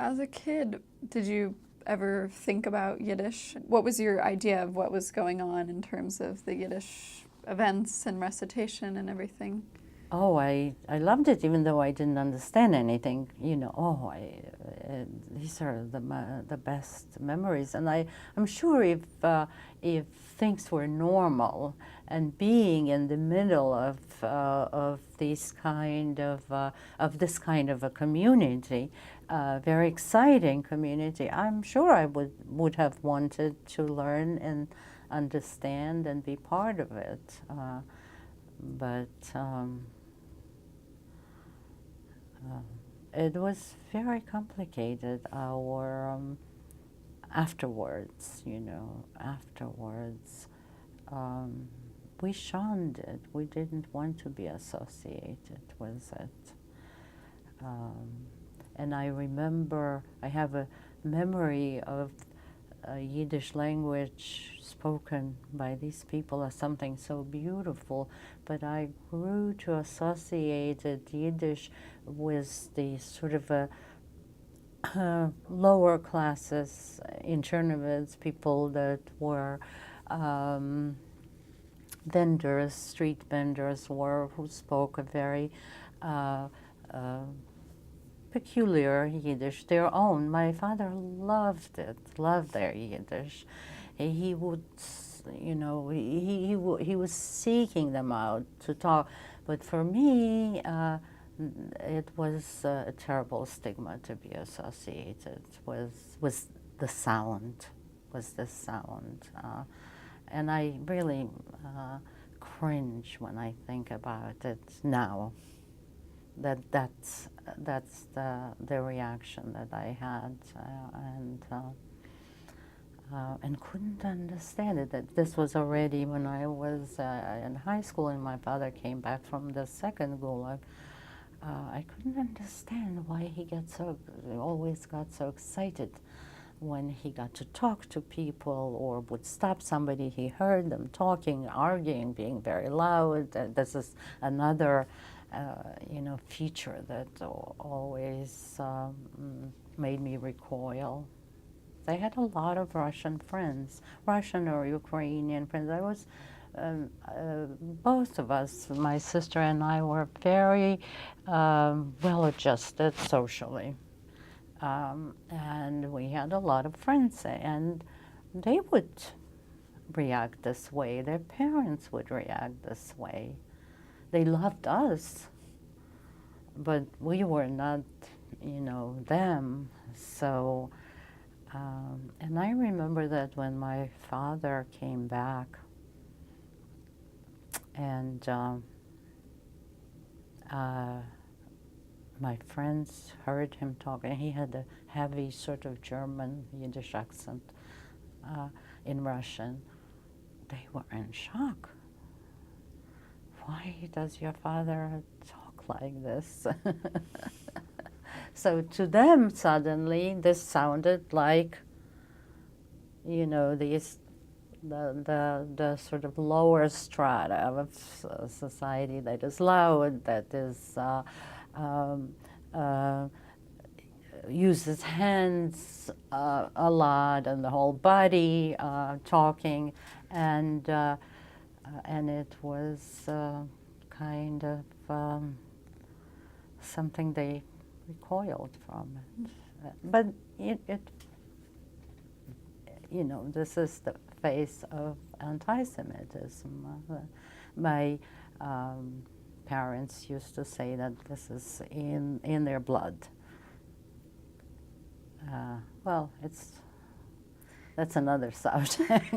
As a kid, did you ever think about Yiddish? What was your idea of what was going on in terms of the Yiddish events and recitation and everything? Oh, I loved it, even though I didn't understand anything. You know, these are the best memories. And I'm sure if things were normal and being in the middle of this kind of this kind of a community, very exciting community, I'm sure I would have wanted to learn and understand and be part of it. But it was very complicated. Our afterwards, we shunned it. We didn't want to be associated with it. And I remember, I have a memory of Yiddish language spoken by these people as something so beautiful, but I grew to associate Yiddish with the sort of lower classes in Chernovitz, people that were vendors, street vendors, who spoke a very peculiar Yiddish, their own. My father loved it, loved their Yiddish. He would, he was seeking them out to talk. But for me, it was a terrible stigma to be associated with the sound, and I really cringe when I think about it now. That's the reaction that I had, and couldn't understand it. That this was already when I was in high school, and my father came back from the second gulag. I couldn't understand why he always got so excited when he got to talk to people or would stop somebody. He heard them talking, arguing, being very loud. This is another feature that always made me recoil. They had a lot of Russian friends, Russian or Ukrainian friends. I was, both of us, my sister and I, were very well-adjusted socially. And we had a lot of friends, and they would react this way. Their parents would react this way. They loved us, but we were not, them. So, and I remember that when my father came back, and my friends heard him talking. He had a heavy sort of German Yiddish accent in Russian. They were in shock. Why does your father talk like this? So to them, suddenly, this sounded like, the sort of lower strata of society that is loud, that is uses hands a lot and the whole body talking, and it was kind of something they recoiled from it. But this is the face of anti-Semitism. My parents used to say that this is in their blood. Well, that's another subject.